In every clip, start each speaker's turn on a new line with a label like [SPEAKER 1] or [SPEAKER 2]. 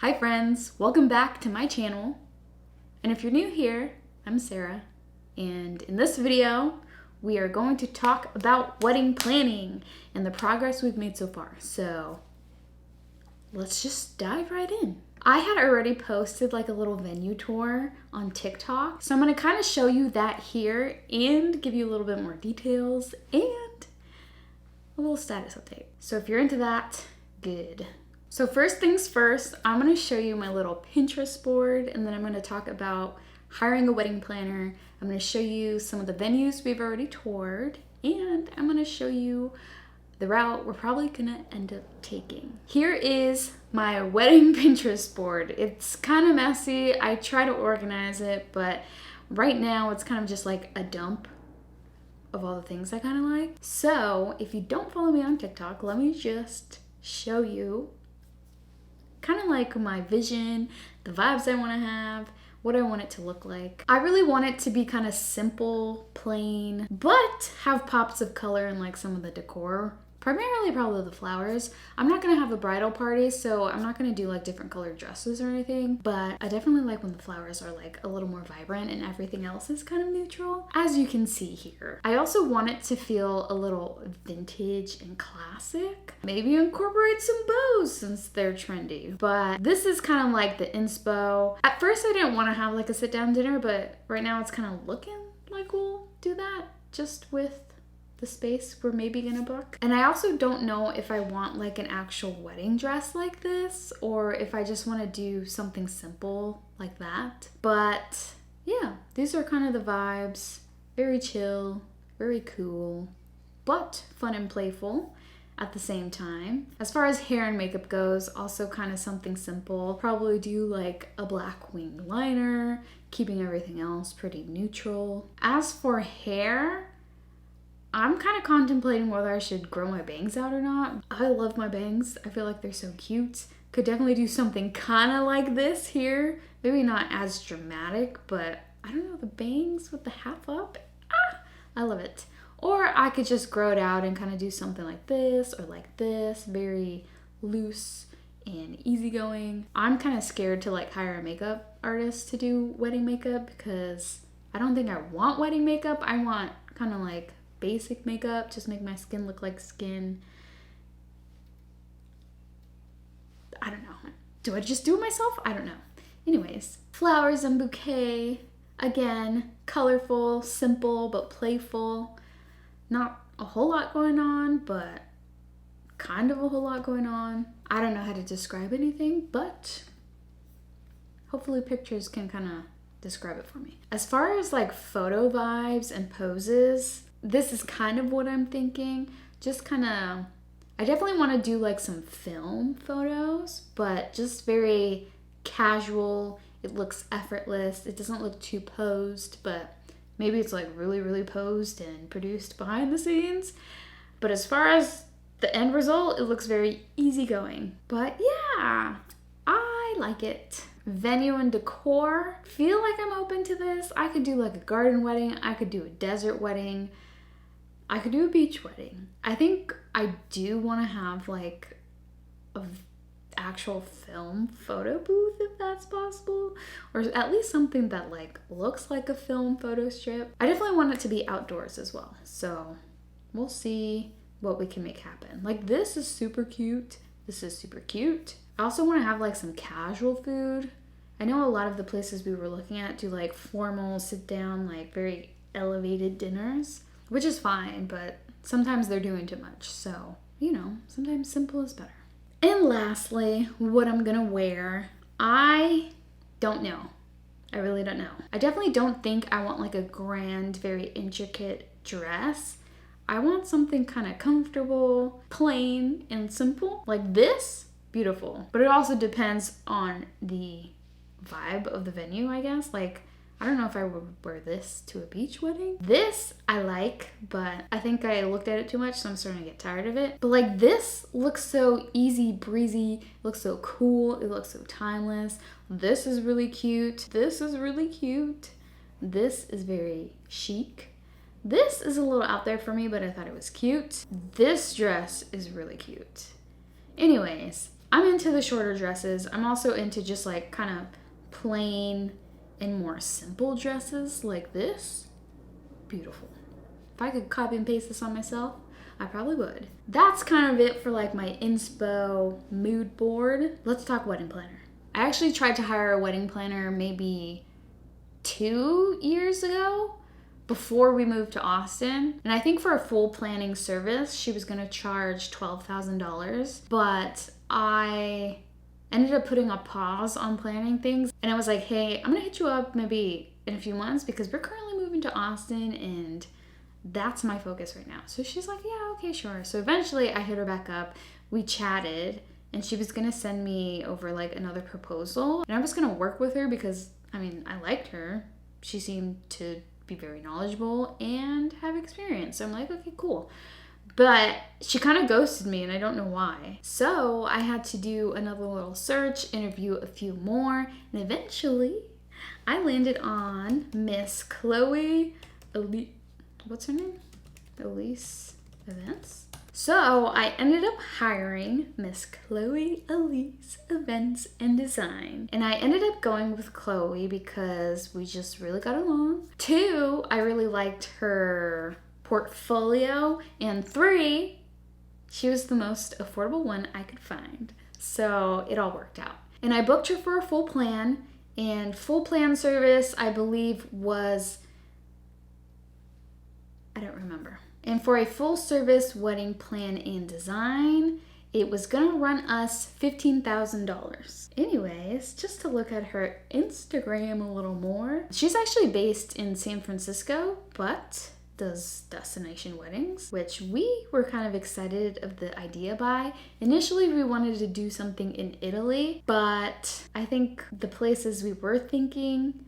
[SPEAKER 1] Hi friends, welcome back to my channel. And if you're new here, I'm Sarah. And in this video, we are going to talk about wedding planning and the progress we've made so far. So let's just dive right in. I had already posted like a little venue tour on TikTok. So I'm gonna kind of show you that here and give you a little bit more details and a little status update. So if you're into that, good. So first things first, I'm gonna show you my little Pinterest board and then I'm gonna talk about hiring a wedding planner. I'm gonna show you some of the venues we've already toured and I'm gonna show you the route we're probably gonna end up taking. Here is my wedding Pinterest board. It's kind of messy. I try to organize it, but right now it's kind of just like a dump of all the things I kind of like. So if you don't follow me on TikTok, let me just show you kind of like my vision, the vibes I want to have, what I want it to look like. I really want it to be kind of simple, plain, but have pops of color in like some of the decor. Primarily probably the flowers. I'm not gonna have a bridal party, so I'm not gonna do like different colored dresses or anything, but I definitely like when the flowers are like a little more vibrant and everything else is kind of neutral, as you can see here. I also want it to feel a little vintage and classic. Maybe incorporate some bows since they're trendy, but this is kind of like the inspo. At first I didn't want to have like a sit down dinner, but right now it's kind of looking like we'll do that just with the space we're maybe gonna book. And I also don't know if I want like an actual wedding dress like this or if I just want to do something simple like that. But yeah, these are kind of the vibes. Very chill, very cool, but fun and playful at the same time. As far as hair and makeup goes, also kind of something simple. Probably do like a black wing liner, keeping everything else pretty neutral. As for hair, I'm kind of contemplating whether I should grow my bangs out or not. I love my bangs. I feel like they're so cute. Could definitely do something kind of like this here. Maybe not as dramatic, but I don't know, the bangs with the half up. I love it. Or I could just grow it out and kind of do something like this or like this. Very loose and easygoing. I'm kind of scared to like hire a makeup artist to do wedding makeup because I don't think I want wedding makeup. I want kind of like basic makeup, just make my skin look like skin. I don't know. Do I just do it myself? I don't know. Anyways, flowers and bouquet. Again, colorful, simple, but playful. Not a whole lot going on, but kind of a whole lot going on. I don't know how to describe anything, but hopefully pictures can kind of describe it for me. As far as like photo vibes and poses, this is kind of what I'm thinking. Just kind of, I definitely want to do like some film photos, but just very casual. It looks effortless. It doesn't look too posed, but maybe it's like really, really posed and produced behind the scenes. But as far as the end result, it looks very easygoing. But yeah, I like it. Venue and decor, feel like I'm open to this. I could do like a garden wedding. I could do a desert wedding. I could do a beach wedding. I think I do want to have like a actual film photo booth if that's possible, or at least something that like looks like a film photo strip. I definitely want it to be outdoors as well, so we'll see what we can make happen. Like this is super cute. This is super cute. I also want to have like some casual food. I know a lot of the places we were looking at do like formal sit down, like very elevated dinners, which is fine, but sometimes they're doing too much. So, you know, sometimes simple is better. And lastly, what I'm gonna wear. I don't know. I really don't know. I definitely don't think I want like a grand, very intricate dress. I want something kind of comfortable, plain, and simple. Like this, beautiful. But it also depends on the vibe of the venue, I guess. Like, I don't know if I would wear this to a beach wedding. This I like, but I think I looked at it too much, so I'm starting to get tired of it. But like this looks so easy breezy, it looks so cool, it looks so timeless. This is really cute. This is really cute. This is very chic. This is a little out there for me, but I thought it was cute. This dress is really cute. Anyways, I'm into the shorter dresses. I'm also into just like kind of plain and more simple dresses like this. Beautiful. If I could copy and paste this on myself, I probably would. That's kind of it for like my inspo mood board. Let's talk wedding planner. I actually tried to hire a wedding planner maybe 2 years ago before we moved to Austin. And I think for a full planning service, she was gonna charge $12,000. But I ended up putting a pause on planning things. And I was like, hey, I'm gonna hit you up maybe in a few months because we're currently moving to Austin and that's my focus right now. So she's like, yeah, okay, sure. So eventually I hit her back up. We chatted and she was gonna send me over like another proposal. And I was gonna work with her because, I mean, I liked her. She seemed to be very knowledgeable and have experience. So I'm like, okay, cool. But she kind of ghosted me and I don't know why. So I had to do another little search, interview a few more, and eventually I landed on Miss Chloe what's her name? Elise Events. So I ended up hiring Miss Chloe Elise Events and Design. And I ended up going with Chloe because we just really got along. 2, I really liked her portfolio. And 3, she was the most affordable one I could find. So it all worked out. And I booked her for a full plan. And full plan service, I believe, was, I don't remember. And for a full service wedding plan and design, it was gonna run us $15,000. Anyways, just to look at her Instagram a little more, she's actually based in San Francisco, but does destination weddings, which we were kind of excited of the idea by. Initially, we wanted to do something in Italy, but I think the places we were thinking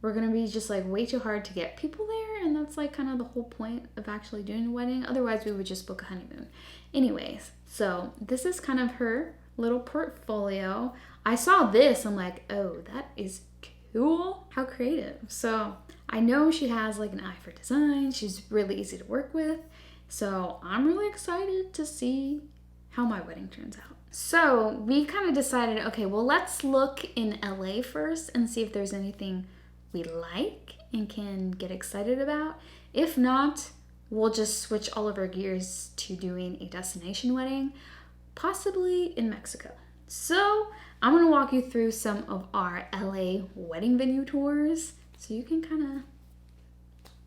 [SPEAKER 1] were gonna be just like way too hard to get people there, and that's like kind of the whole point of actually doing a wedding. Otherwise, we would just book a honeymoon. Anyways, so this is kind of her little portfolio. I saw this, I'm like, oh, that is cool. How creative. So I know she has like an eye for design. She's really easy to work with. So I'm really excited to see how my wedding turns out. So we kind of decided, okay, well, let's look in LA first and see if there's anything we like and can get excited about. If not, we'll just switch all of our gears to doing a destination wedding, possibly in Mexico. So I'm gonna walk you through some of our LA wedding venue tours so you can kind of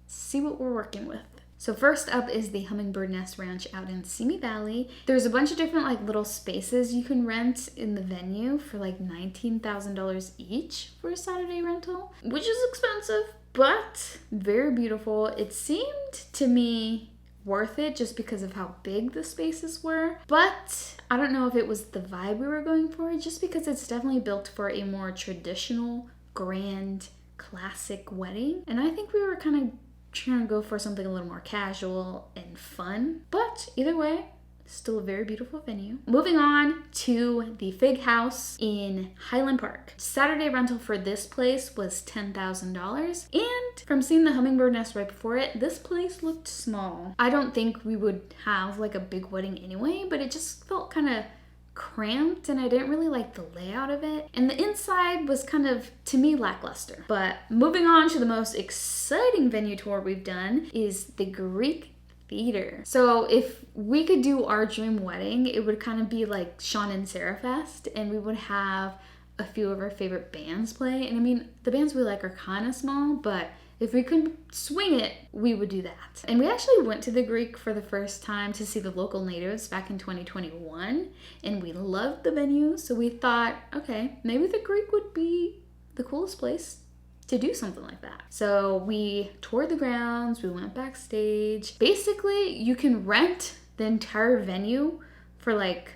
[SPEAKER 1] see what we're working with. So first up is the Hummingbird Nest Ranch out in Simi Valley. There's a bunch of different like little spaces you can rent in the venue for like $19,000 each for a Saturday rental, which is expensive, but very beautiful. It seemed to me worth it just because of how big the spaces were, but I don't know if it was the vibe we were going for, just because it's definitely built for a more traditional, grand, classic wedding. And I think we were kind of trying to go for something a little more casual and fun, but either way, still a very beautiful venue. Moving on to the Fig House in Highland Park. Saturday rental for this place was $10,000, and from seeing the Hummingbird Nest right before it, this place looked small. I don't think we would have like a big wedding anyway, but it just felt kind of cramped and I didn't really like the layout of it, and the inside was kind of, to me, lackluster. But moving on to the most exciting venue tour we've done is the Greek Theater. So if we could do our dream wedding, it would kind of be like Sean and Sarah Fest, and we would have a few of our favorite bands play. And I mean, the bands we like are kind of small, but if we could swing it, we would do that. And we actually went to the Greek for the first time to see the local natives back in 2021, and we loved the venue, so we thought, okay, maybe the Greek would be the coolest place to do something like that. So we toured the grounds, we went backstage. Basically, you can rent the entire venue for like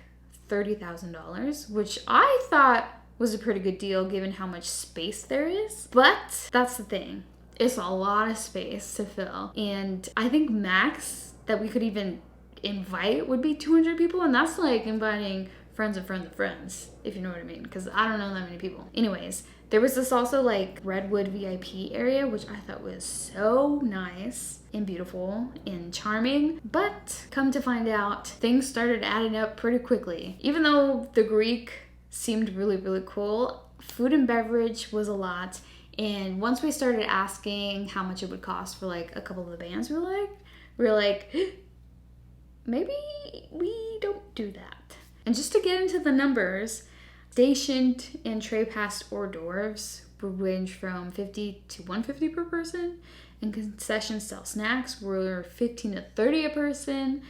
[SPEAKER 1] $30,000, which I thought was a pretty good deal given how much space there is. But that's the thing. It's a lot of space to fill. And I think max that we could even invite would be 200 people. And that's like inviting friends of friends of friends, if you know what I mean, because I don't know that many people. Anyways, there was this also like Redwood VIP area, which I thought was so nice and beautiful and charming. But come to find out, things started adding up pretty quickly. Even though the Greek seemed really, really cool, food and beverage was a lot. And once we started asking how much it would cost for like a couple of the bands, we were like, maybe we don't do that. And just to get into the numbers, stationed and tray passed hors d'oeuvres would range from $50 to $150 per person, and concession style snacks were $15 to $30 a person.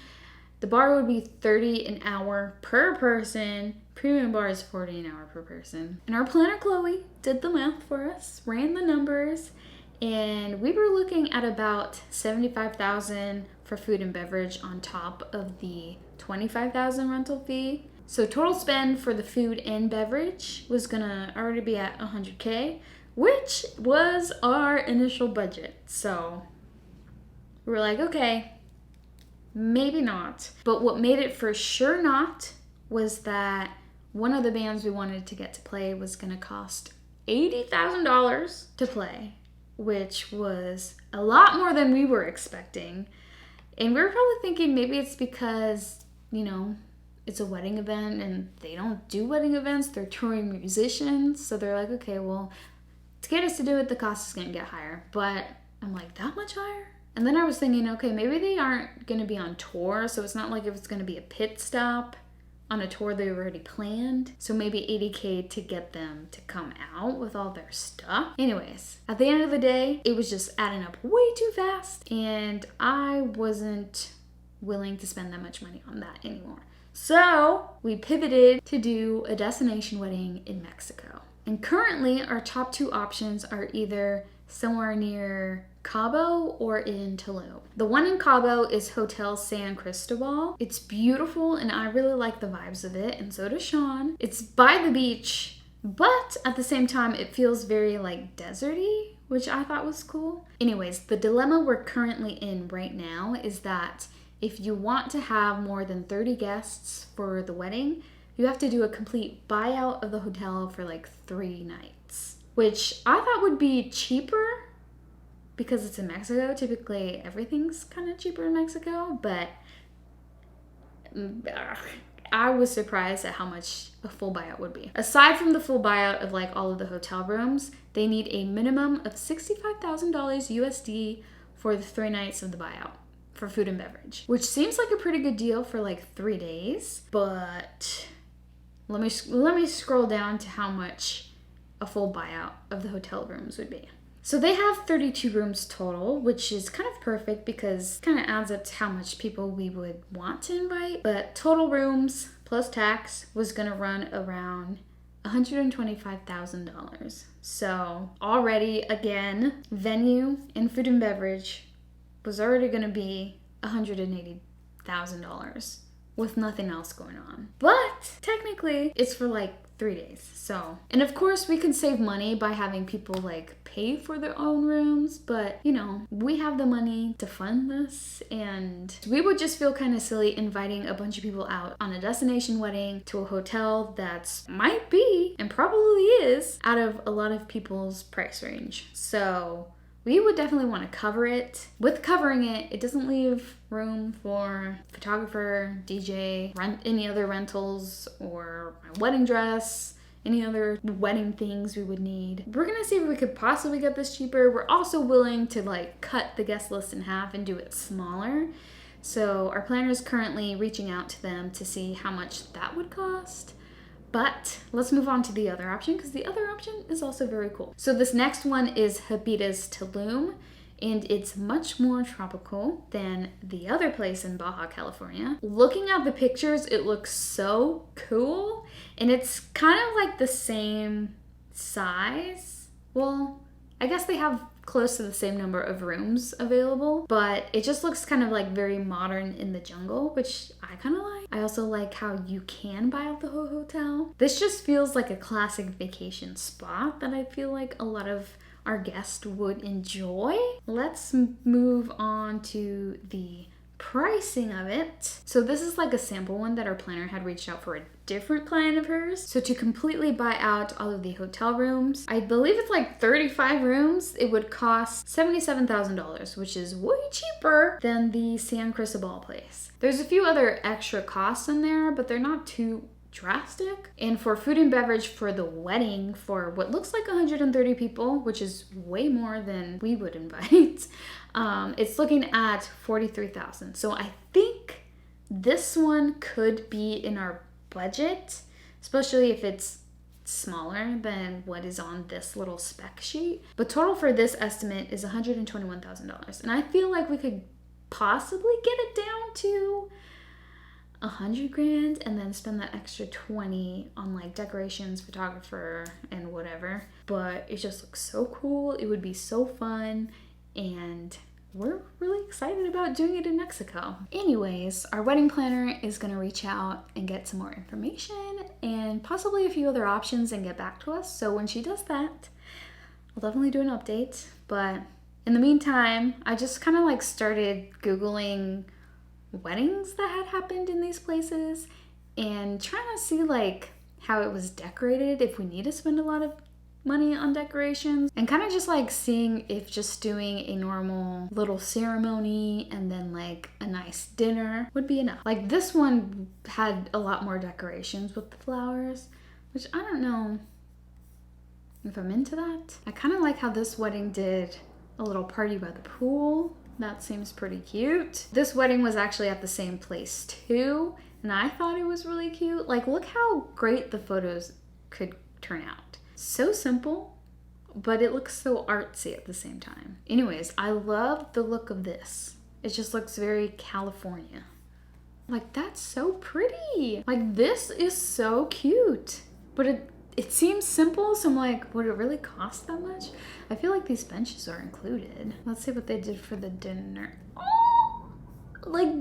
[SPEAKER 1] The bar would be $30 an hour per person. Premium bar is $40 an hour per person. And our planner Chloe did the math for us, ran the numbers, and we were looking at about $75,000 for food and beverage on top of the $25,000 rental fee. So total spend for the food and beverage was gonna already be at $100K, which was our initial budget. So we were like, okay, maybe not. But what made it for sure not was that one of the bands we wanted to get to play was gonna cost $80,000 to play, which was a lot more than we were expecting. And we were probably thinking maybe it's because, you know, it's a wedding event and they don't do wedding events, they're touring musicians. So they're like, okay, well, to get us to do it, the cost is gonna get higher. But I'm like, that much higher? And then I was thinking, okay, maybe they aren't gonna be on tour, so it's not like if it's gonna be a pit stop on a tour they've already planned. So maybe $80K to get them to come out with all their stuff. Anyways, at the end of the day, it was just adding up way too fast, and I wasn't willing to spend that much money on that anymore. So we pivoted to do a destination wedding in Mexico. And currently our top two options are either somewhere near Cabo or in Tulum. The one in Cabo is Hotel San Cristobal. It's beautiful and I really like the vibes of it, and so does Sean. It's by the beach, but at the same time it feels very like deserty, which I thought was cool. Anyways, the dilemma we're currently in right now is that if you want to have more than 30 guests for the wedding, you have to do a complete buyout of the hotel for like 3 nights, which I thought would be cheaper because it's in Mexico. Typically everything's kind of cheaper in Mexico, but I was surprised at how much a full buyout would be. Aside from the full buyout of like all of the hotel rooms, they need a minimum of $65,000 USD for the 3 nights of the buyout for food and beverage, which seems like a pretty good deal for like 3 days. But let me scroll down to how much a full buyout of the hotel rooms would be. So they have 32 rooms total, which is kind of perfect because it kind of adds up to how much people we would want to invite. But total rooms plus tax was gonna run around $125,000. So already, again, venue and food and beverage was already gonna be $180,000 with nothing else going on. But technically it's for like 3 days. So, and of course we can save money by having people like pay for their own rooms, but you know, we have the money to fund this, and we would just feel kind of silly inviting a bunch of people out on a destination wedding to a hotel that's might be and probably is out of a lot of people's price range. So we would definitely want to cover it. With covering it, it doesn't leave room for photographer, DJ, any other rentals, or my wedding dress, any other wedding things we would need. We're gonna see if we could possibly get this cheaper. We're also willing to like cut the guest list in half and do it smaller. So our planner is currently reaching out to them to see how much that would cost. But let's move on to the other option, because the other option is also very cool. So this next one is Habitas Tulum, and it's much more tropical than the other place in Baja California. Looking at the pictures, it looks so cool, and it's kind of like the same size. Well, I guess they have close to the same number of rooms available, but it just looks kind of like very modern in the jungle, which I kind of like. I also like how you can buy out the whole hotel. This just feels like a classic vacation spot that I feel like a lot of our guests would enjoy. Let's move on to the pricing of it. So this is like a sample one that our planner had reached out for a different client of hers. So to completely buy out all of the hotel rooms, I believe it's like 35 rooms, it would cost $77,000, which is way cheaper than the San Cristobal place. There's a few other extra costs in there, but they're not too drastic. And for food and beverage for the wedding for what looks like 130 people, which is way more than we would invite, it's looking at $43,000. So I think this one could be in our budget, especially if it's smaller than what is on this little spec sheet. But total for this estimate is $121,000. And I feel like we could possibly get it down to $100,000 and then spend that extra 20 on like decorations, photographer, and whatever. But it just looks so cool. It would be so fun, and we're really excited about doing it in Mexico. Anyways, our wedding planner is gonna reach out and get some more information and possibly a few other options and get back to us. So when she does that, I'll definitely do an update. But in the meantime, I just kind of like started Googling weddings that had happened in these places and trying to see like how it was decorated, if we need to spend a lot of money on decorations, and kind of just like seeing if just doing a normal little ceremony and then like a nice dinner would be enough. Like this one had a lot more decorations with the flowers, which I don't know if I'm into that. I kind of like how this wedding did a little party by the pool. That seems pretty cute. This wedding was actually at the same place too, and I thought it was really cute. Like, look how great the photos could turn out. So simple, but it looks so artsy at the same time. Anyways, I love the look of this. It just looks very California. Like, that's so pretty. Like, this is so cute, but it seems simple, so I'm like, would it really cost that much? I feel like these benches are included. Let's see what they did for the dinner. Oh, like,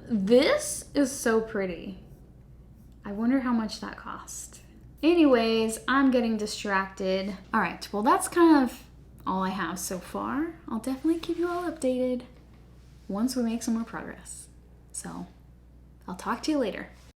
[SPEAKER 1] this is so pretty. I wonder how much that cost. Anyways, I'm getting distracted. All right, well, that's kind of all I have so far. I'll definitely keep you all updated once we make some more progress. So I'll talk to you later.